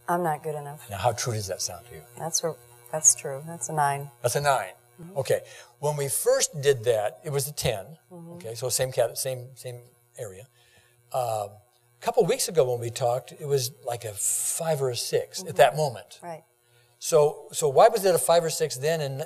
I'm not good enough. Now, how true does that sound to you? That's true. That's a 9. That's a 9. Okay. When we first did that, it was a 10. Okay, so same area. A couple of weeks ago when we talked, it was like a 5 or a 6 at that moment. Right. So why was it a 5 or 6 then and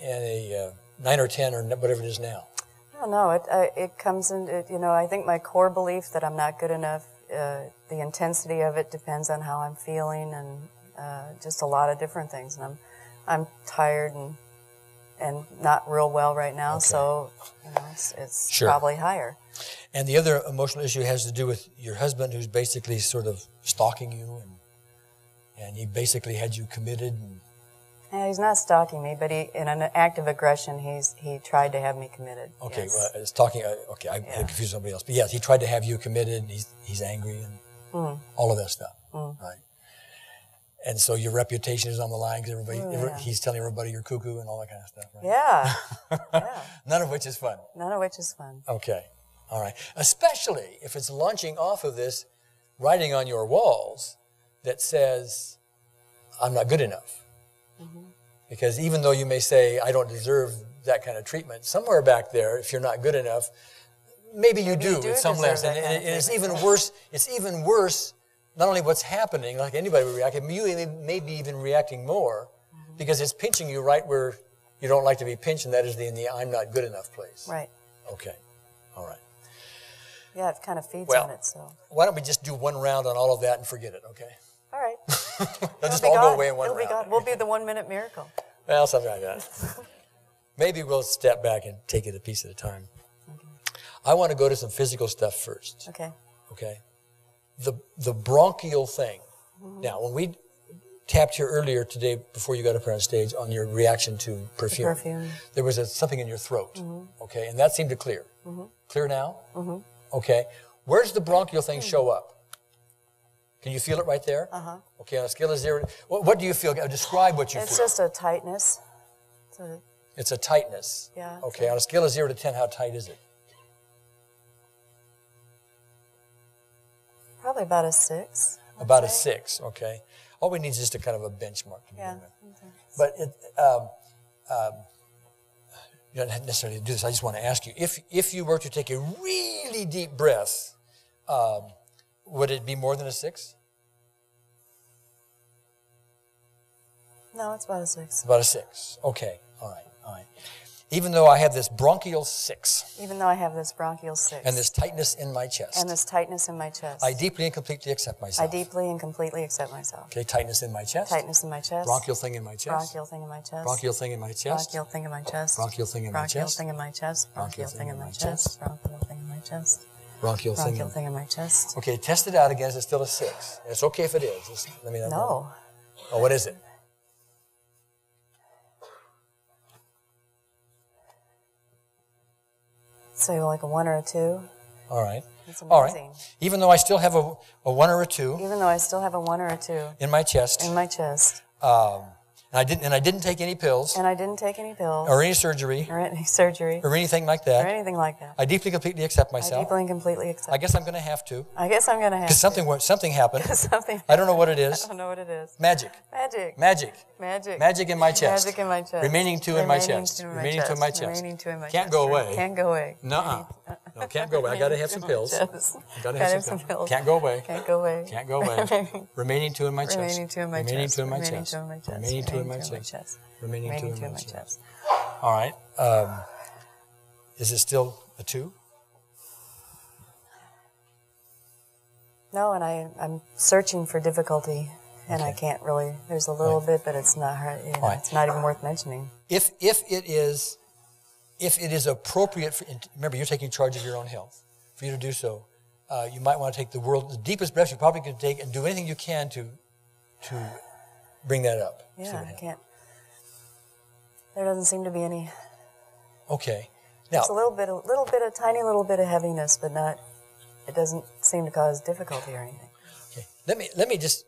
a 9 or 10 or whatever it is now? I don't know. It comes in, I think my core belief that I'm not good enough, the intensity of it depends on how I'm feeling and just a lot of different things. And I'm tired and not real well right now, so it's Sure. probably higher. And the other emotional issue has to do with your husband, who's basically sort of stalking you, and he basically had you committed. And Yeah, he's not stalking me, but in an act of aggression, he tried to have me committed. Okay, yes. well, it's talking. Okay, I confused somebody else, but yes, he tried to have you committed. And he's angry and all of that stuff, right? And so your reputation is on the line because he's telling everybody you're cuckoo and all that kind of stuff, right? Yeah. None of which is fun. None of which is fun. Okay, all right. Especially if it's launching off of this writing on your walls that says, "I'm not good enough." Because even though you may say, I don't deserve that kind of treatment, somewhere back there, if you're not good enough, maybe you do at some levels. And it's even worse. It's even worse, not only what's happening, like anybody would react, you may be even reacting more because it's pinching you right where you don't like to be pinched, and that is in the I'm not good enough place. Right. Okay. All right. Yeah, it kind of feeds on it. So why don't we just do one round on all of that and forget it, okay? all right. They'll just all go away in one round. It'll be gone. We'll be the 1-minute miracle. Well, something like that. Maybe we'll step back and take it a piece at a time. I want to go to some physical stuff first. Okay. Okay. The bronchial thing. Now, when we tapped here earlier today before you got up here on stage on your reaction to perfume, there was something in your throat. Okay, and that seemed to clear. Clear now? Okay. Where's the bronchial thing show up? Can you feel it right there? Okay, on a scale of 0, what do you feel? Describe what you feel. It's just a tightness. It's a tightness. Yeah. Okay, on a scale of 0 to 10, how tight is it? Probably about a 6. About a 6, okay. All we need is just a kind of a benchmark to begin with. But you don't necessarily do this. I just want to ask you, if you were to take a really deep breath, would it be more than a 6? No, it's about a 6. About a 6. Okay. All right. Even though I have this bronchial 6. Even though I have this bronchial 6. And this tightness in my chest. And this tightness in my chest. I deeply and completely accept myself. I deeply and completely accept myself. Okay, tightness in my chest. Tightness in my chest. Bronchial thing in my chest. Bronchial thing in my chest. Bronchial thing in my chest. Bronchial thing in my chest. Bronchial thing in my Bronchial chest. thing in my chest. Bronchial thing in my chest. Bronchial thing in my chest. Bronchial thing in my chest. Okay, test it out again. Is it still a 6? It's okay if it is. Just let me know. No. Oh, what is it? So like a 1 or a 2. All right. It's amazing. All right. Even though I still have a 1 or a 2. Even though I still have a 1 or a 2. In my chest. In my chest. And I didn't take any pills. And I didn't take any pills. Or any surgery. Or any surgery. Or anything like that. Or anything like that. I deeply, completely accept myself. I deeply and completely accept. I guess I'm going to have to. I guess I'm going to have to. Because something happened. Something. I don't know what it is. I don't know what it is. Magic. Magic. Magic. Magic. Magic in my chest. Magic in my chest. Remaining 2 in my chest. Remaining 2 in my chest. Remaining 2 in my chest. Can't go away. Can't go away. Nuh-uh. No, can't go away. I got to have some pills. Got to have some pills. Can't go away. Can't go away. Can't go away. Remaining 2 in my chest. Remaining 2 in my chest. Remaining 2 in my chest. Remaining 2 in my chest. Remaining 2 in my chest. Remaining 2 in my chest. All right. Is it still a 2? No, and I'm searching for difficulty, and I can't really. There's a little bit, but it's not hard. It's not even worth mentioning. If it is appropriate, remember you're taking charge of your own health. For you to do so, you might want to take the deepest breaths you probably can take, and do anything you can to bring that up. Yeah, I can't. There doesn't seem to be any. Okay. Now, it's a tiny little bit of heaviness, but not. It doesn't seem to cause difficulty or anything. Okay. Let me just.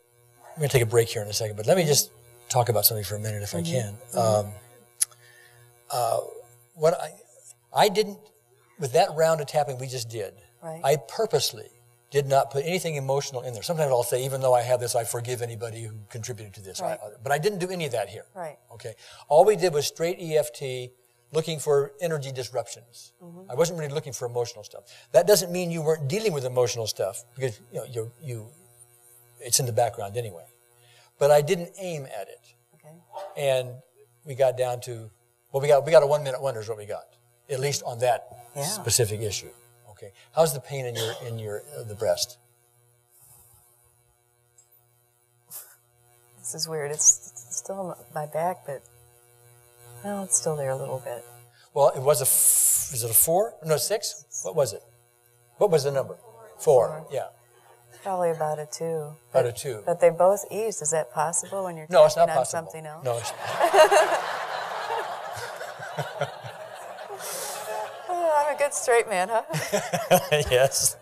I'm going to take a break here in a second, but let me just talk about something for a minute if I can. What I didn't, with that round of tapping we just did, right. I purposely did not put anything emotional in there. Sometimes I'll say, even though I have this, I forgive anybody who contributed to this. Right. But I didn't do any of that here. Right. Okay. All we did was straight EFT, looking for energy disruptions. I wasn't really looking for emotional stuff. That doesn't mean you weren't dealing with emotional stuff, because it's in the background anyway. But I didn't aim at it. Okay. And we got down to, well, we got a 1 minute wonder is what we got, at least on that specific issue. Okay. How's the pain in the breast? This is weird. It's still in my back, but well, it's still there a little bit. Well, is it a 4? No, 6? What was it? What was the number? 4. Yeah. Probably about a 2. About a 2. But they both eased. Is that possible when you're No, it's not checking on possible. something else? No, it's I'm a good straight man, huh? yes.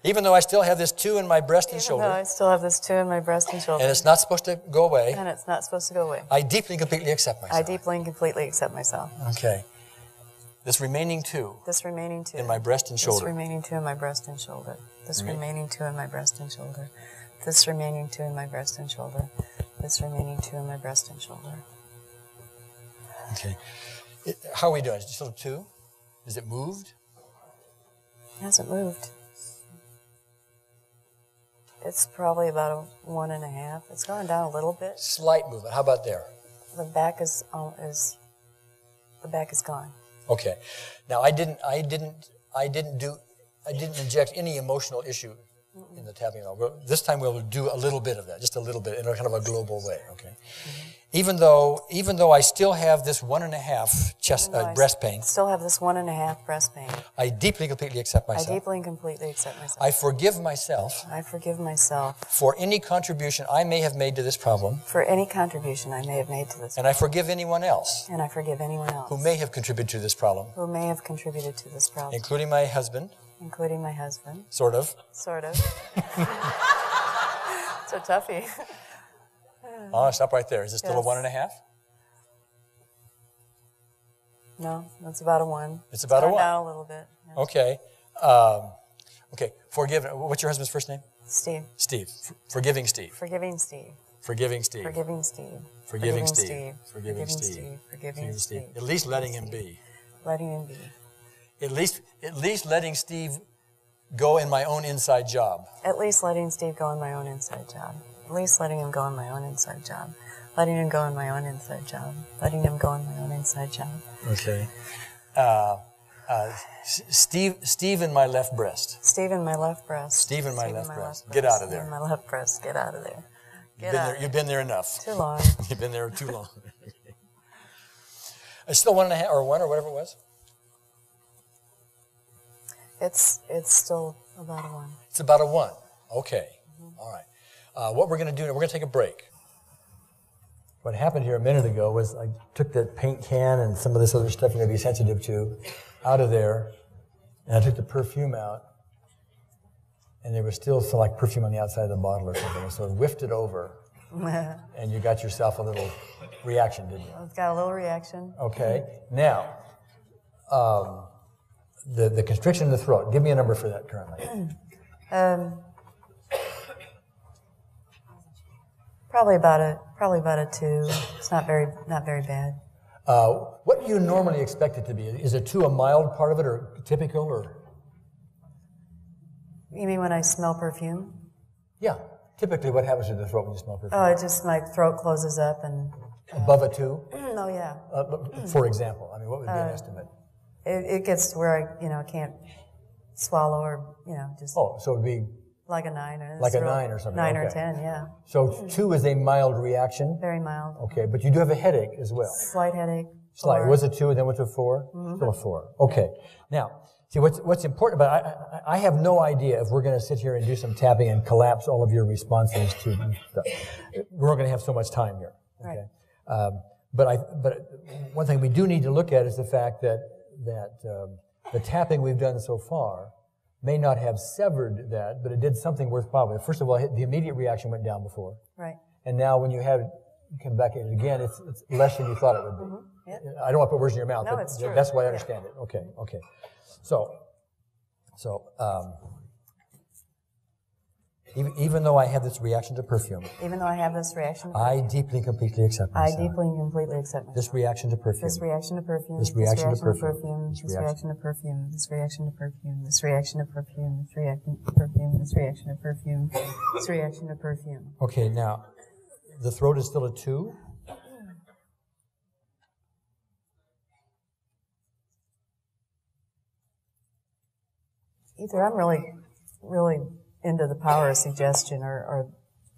Even though I still have this 2 in my breast and shoulder. No, I still have this 2 in my breast and shoulder. And it's not supposed to go away. And it's not supposed to go away. I deeply and completely accept myself. I deeply and completely accept myself. Okay. This remaining 2. This remaining 2. In my breast and shoulder. This remaining 2 in my breast and shoulder. This remaining 2 in my breast and shoulder. This remaining 2 in my breast and shoulder. This remaining 2 in my breast and shoulder. Okay. How are we doing? Is it still 2? Is it moved? It hasn't moved. It's probably about a 1.5. It's gone down a little bit. Slight movement. How about there? The back is gone. Okay. Now I didn't inject any emotional issue in the tapping. This time we'll do a little bit of that, just a little bit, in a kind of a global way. Okay. Even though I still have this 1.5 breast pain. Still have this 1.5 breast pain. I deeply and completely accept myself. I deeply and completely accept myself. I forgive myself. I forgive myself. For any contribution I may have made to this problem. For any contribution I may have made to this problem. And I forgive anyone else. And I forgive anyone else. Who may have contributed to this problem. Who may have contributed to this problem. Including my husband. Including my husband. Sort of. Sort of. It's a toughie. Oh, stop right there. Is it still a 1.5? No, that's about a 1. It's about a 1. Down a little bit. Yeah. Okay. Okay. Forgive. What's your husband's first name? Steve. Steve. Forgiving Steve. Forgiving Steve. Forgiving Steve. Forgiving Steve. Forgiving Steve. Forgiving Steve. Forgiving Steve. At least letting him be. Letting him be. At least letting Steve go in my own inside job. At least letting Steve go in my own inside job. At least letting him go in my own inside job. Letting him go in my own inside job. Letting him go in my own inside job. Okay. Steve in my left breast. Steve in my left breast. Steve in my left breast. Get out of there. Steve in my left breast. Get out of there. You've been there enough. Too long. You've been there too long. It's still 1.5 or 1 or whatever it was? It's still about a 1. It's about a 1. Okay. All right. What we're going to do, we're going to take a break. What happened here a minute ago was I took that paint can and some of this other stuff you're going to be sensitive to out of there, and I took the perfume out, and there was still some like perfume on the outside of the bottle or something, and so I whiffed it over, and you got yourself a little reaction, didn't you? I've got a little reaction. Okay. Now, the constriction in the throat. Give me a number for that currently. Probably about a 2. It's not very bad. What do you normally expect it to be? Is a 2 a mild part of it, or typical, or? You mean when I smell perfume? Yeah. Typically, what happens to the throat when you smell perfume? Oh, it just my throat closes up and. Above a 2? Oh yeah. For example, I mean, what would be an estimate? It gets to where I can't swallow or just. Oh, so it'd be. Like a 9 or like a 9 or something. 9 okay. or 10, yeah. So 2 is a mild reaction. Very mild. Okay, but you do have a headache as well. Slight headache. Slight. It was a 2 and then went to a 4? Mm-hmm. Still a 4. Okay. Now, see what's important about it, I have no idea if we're going to sit here and do some tapping and collapse all of your responses to stuff. We're not going to have so much time here. Okay. Right. But one thing we do need to look at is the fact that the tapping we've done so far may not have severed that, but it did something worthwhile. First of all, the immediate reaction went down before. Right. And now when you come back at it again, it's less than you thought it would be. Mm-hmm. Yep. I don't want to put words in your mouth, no, but it's true. That's why I understand it. Okay. So Even though I have this reaction to perfume, even though I have this reaction to I perfume, deeply and completely accept I myself. deeply and completely accept myself. This reaction to perfume. This reaction to perfume. This reaction to perfume. This reaction to perfume. This reaction to perfume. This reaction to perfume. This reaction to perfume. This reaction to perfume. This reaction to perfume. Okay, now, the throat is still a 2. Either I'm really into the power of suggestion, or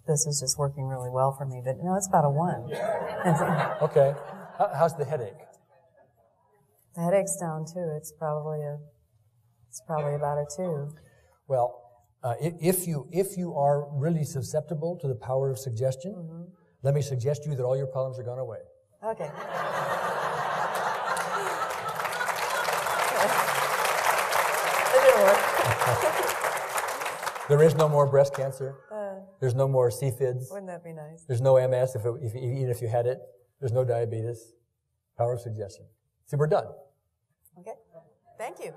this is just working really well for me. But no, it's about a 1. Okay. How's the headache? The headache's down too. It's probably about a 2. Well, if you are really susceptible to the power of suggestion, let me suggest to you that all your problems are gone away. Okay. It didn't work. There is no more breast cancer. There's no more CFIDS. Wouldn't that be nice? There's no MS even if you had it. There's no diabetes. Power of suggestion. See, we're done. Okay. Thank you.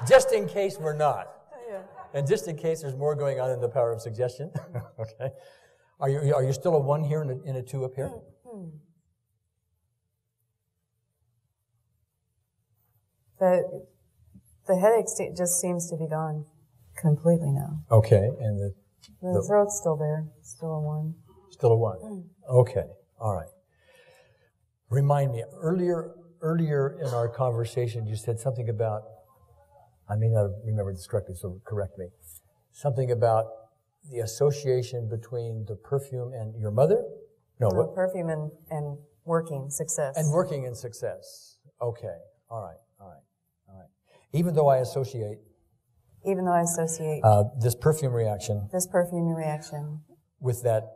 Just in case we're not. Yeah. And just in case there's more going on in the power of suggestion. Okay. Are you still a 1 here and a 2 up here? The headache just seems to be gone completely now. Okay. And The throat's still there. Still a 1. Still a 1. Okay. All right. Remind me, earlier in our conversation, you said something about, I may not remember this correctly, so correct me. Something about the association between the perfume and your mother? No, what? Perfume and working success. And working in success. Okay. All right. Even though I associate this perfume reaction with that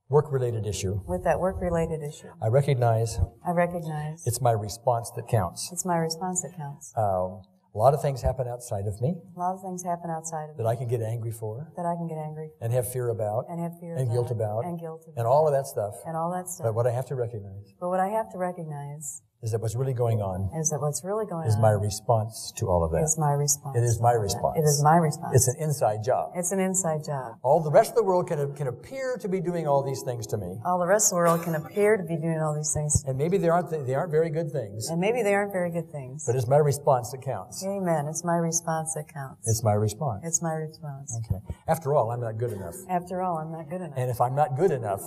work-related issue, I recognize it's my response that counts. A lot of things happen outside of me that I can get angry for, and have fear about, and guilt about, and all of that stuff. But what I have to recognize is that what's really going on is my response to all of that. It is my response. It's an inside job. All the rest of the world can appear to be doing all these things to me. And maybe they aren't very good things. But it's my response that counts. Amen. It's my response that counts. It's my response. Okay. After all, I'm not good enough. And if I'm not good enough,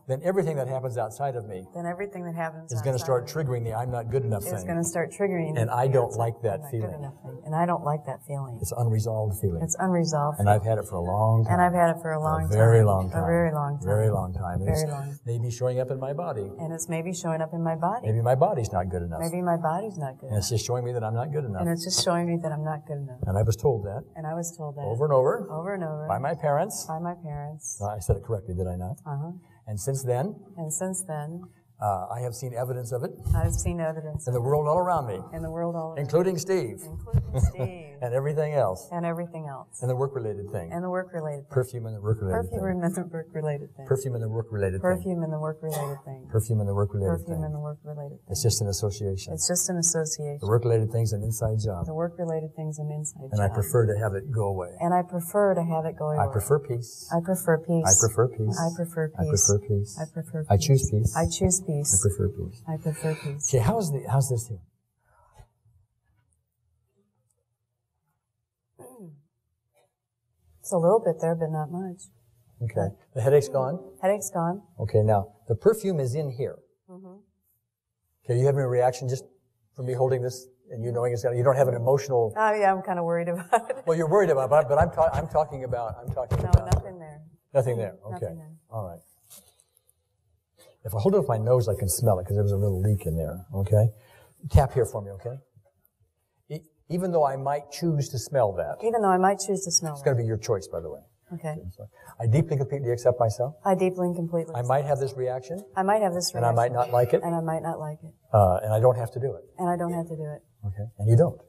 then everything that happens outside of me is going to start triggering the I'm not good enough thing. And I don't like that feeling. It's unresolved feeling. And I've had it for a long time. A very long time. It's maybe showing up in my body. Maybe my body's not good enough. And it's just showing me that I'm not good enough. And I was told that. Over and over. By my parents. I said it correctly, did I not? And since then, I have seen evidence of it. In the world all around me. Including Steve. And everything else. And the work-related thing. Perfume and the work-related thing. Perfume and the work-related thing. It's just an association. The work-related thing's an inside job. And I prefer to have it go away. I prefer peace. I prefer peace. I choose peace. I prefer peace. Okay, how's this here? It's a little bit there, but not much. Okay. The headache's gone? Okay, now, the perfume is in here. Okay, you having a reaction just from me holding this and you knowing it's gonna, you don't have an emotional... Oh, yeah, I'm kind of worried about it. Well, you're worried about it, but I'm talking about... No, nothing there. Nothing there, okay. All right. If I hold it with my nose, I can smell it because there was a little leak in there, okay? Tap here for me, okay? Even though I might choose to smell that. It's going to be your choice, by the way. Okay. So I deeply and completely accept myself. I might have this reaction. And I might not like it. And I don't have to do it. Okay. And you don't.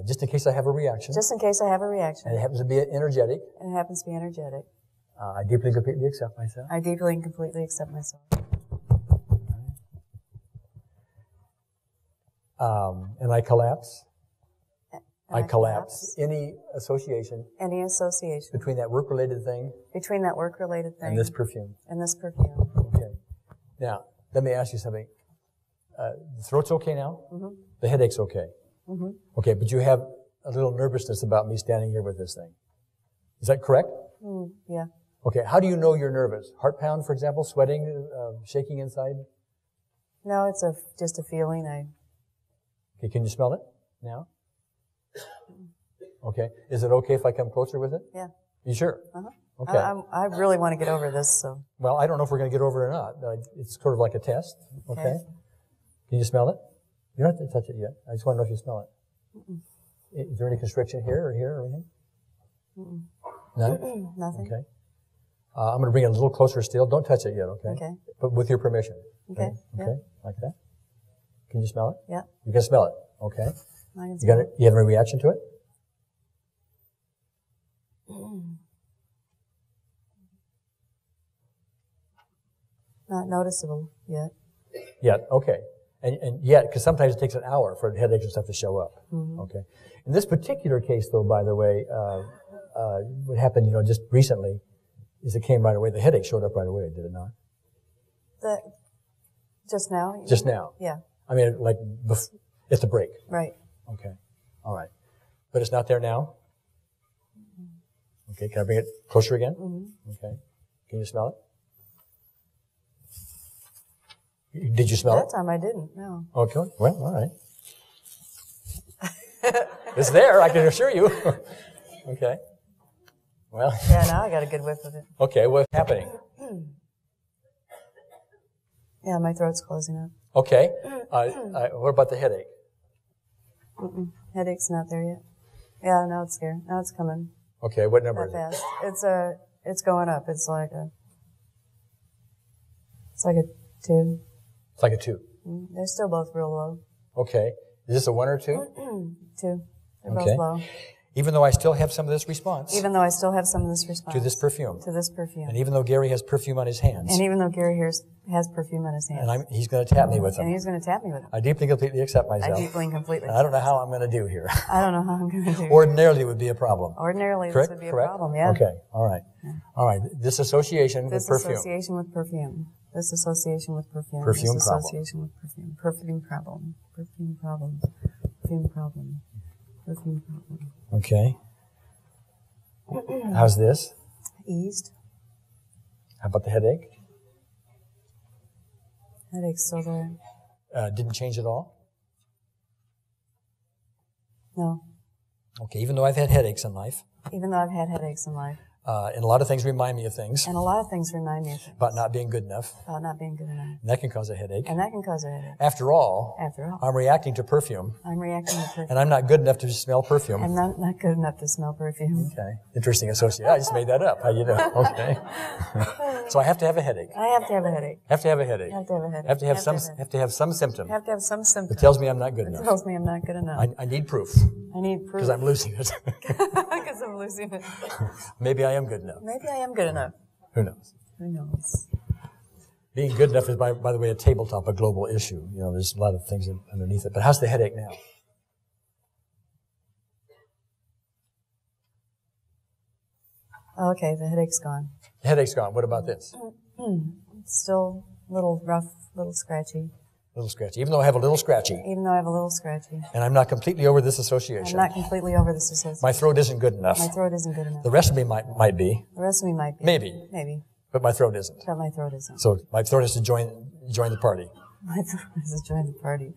Just in case I have a reaction. And it happens to be energetic. I deeply and completely accept myself. And I collapse. I collapse. Any association. Any association. Between that work-related thing. Between that work-related thing. And this perfume. And this perfume. Okay. Now, let me ask you something. The throat's okay now? Mm-hmm. The headache's okay? Mm-hmm. Okay, but you have a little nervousness about me standing here with this thing. Is that correct? Yeah. Okay, how do you know you're nervous? Heart pound, for example, sweating, shaking inside? No, it's just a feeling. Okay, can you smell it now? Okay. Is it okay if I come closer with it? Yeah. You sure? Uh-huh. Okay. I really want to get over this, so. Well, I don't know if we're going to get over it or not. It's sort of like a test. Okay. Can you smell it? You don't have to touch it yet. I just want to know if you smell it. Mm-mm. Is there any constriction here or anything? Mm-mm. No? Nothing. Okay. I'm going to bring it a little closer still. Don't touch it yet, okay? Okay. But with your permission. Okay. Okay. Yeah. Like that? Can you smell it? Yeah. You can smell it. Okay. I can smell it. You have any reaction to it? Not noticeable yet. Yet, okay. And yet, because sometimes it takes an hour for headaches and stuff to show up. Mm-hmm. Okay. In this particular case, though, by the way, what happened, just recently, is it came right away. The headache showed up right away, did it not? Just now? Just now? Yeah. I mean, like, it's a break. Right. Okay. All right. But it's not there now? Okay. Can I bring it closer again? Mm-hmm. Okay. Can you smell it? Did you smell it? That time I didn't, no. Okay. Well, all right. It's there, I can assure you. Okay. Well. Yeah, now I got a good whiff of it. Okay, what's happening? Yeah, my throat's closing up. Okay. What about the headache? Headache's not there yet. Yeah, now it's here. Now it's coming. Okay, what number That is it? fast. It's going up. It's like a 2. It's like a 2. They're still both real low. Okay. Is this a 1 or 2? 2. They're Okay. both low. Even though I still have some of this response. Even though I still have some of this response. To this perfume. To this perfume. And even though Gary has perfume on his hands. And even though Gary has perfume on his hands. And he's going to tap me with them. And he's going to tap me with them. I deeply and completely accept myself. I deeply and completely And I don't know how I'm going to do here. I don't know how I'm going to do. Ordinarily it would be a problem. Ordinarily Correct? this would be Correct? a problem, yeah. Okay. All right. Yeah. All right. This association with perfume. This association with perfume. This association with perfume. Perfume this problem. Association with perfume. Perfume problem. Perfume problem. Perfume problem. Perfume problem. Okay. How's this? Eased. How about the headache? Headache's still there. Didn't change at all? No. Okay, even though I've had headaches in life. Even though I've had headaches in life. And a lot of things remind me of things. And a lot of things remind me of things. About not being good enough. About not being good enough. And that can cause a headache. And that can cause a headache. After all, I'm reacting to perfume. I'm reacting to perfume. And I'm not good enough to smell perfume. I'm not good enough to smell perfume. Okay. Interesting association. I just made that up. How you doing? Okay. So I have to have a headache. I have to have a headache. Have to have a headache. Have to have a headache. Have to have some symptom. Have to have some symptom. That tells me I'm not good enough. It tells me I'm not good enough. I need proof. I need proof. Because I'm losing it. Because I'm losing it. Maybe I am good enough. Maybe I am good enough. Who knows? Who knows? Being good enough is, by the way, a tabletop, a global issue. There's a lot of things underneath it. But how's the headache now? Okay, the headache's gone. The headache's gone. What about this? It's still a little rough, a little scratchy. A little scratchy. Even though I have a little scratchy. Even though I have a little scratchy. And I'm not completely over this association. I'm not completely over this association. My throat isn't good enough. My throat isn't good enough. The rest of me might be. The rest of me might be. Maybe. Maybe. But my throat isn't. But my throat isn't. So my throat has to join the party. My throat has to join the party.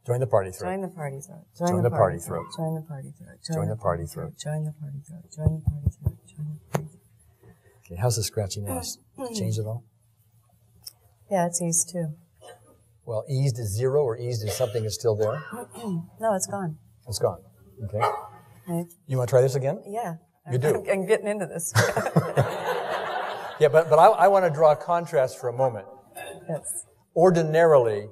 Join the party throat. Join the party throat. Join the party throat. Join the party throat. Join the party throat. Join the party throat. Join the party throat. Join the party throat. Okay, how's the scratchiness? Change at all? Yeah, it's eased too. Well, eased is 0 or eased is something is still there? No, it's gone. It's gone. Okay. Right. You want to try this again? Yeah. You do? I'm getting into this. Yeah, but I want to draw a contrast for a moment. Yes. Ordinarily,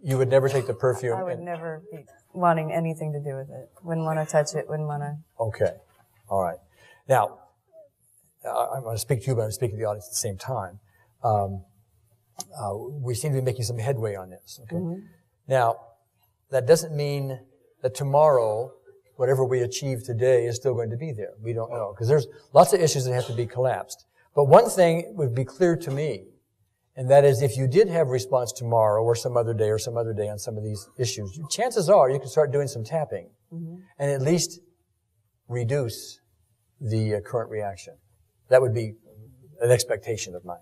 you would never take the perfume. I would never be wanting anything to do with it. Wouldn't want to touch it. Wouldn't want to. Okay. All right. Now, I'm going to speak to you, but I'm going to speak to the audience at the same time. We seem to be making some headway on this. Okay. Mm-hmm. Now, that doesn't mean that tomorrow whatever we achieve today is still going to be there. We don't know. Because there's lots of issues that have to be collapsed. But one thing would be clear to me, and that is if you did have response tomorrow or some other day on some of these issues, chances are you can start doing some tapping and at least reduce the current reaction. That would be an expectation of mine.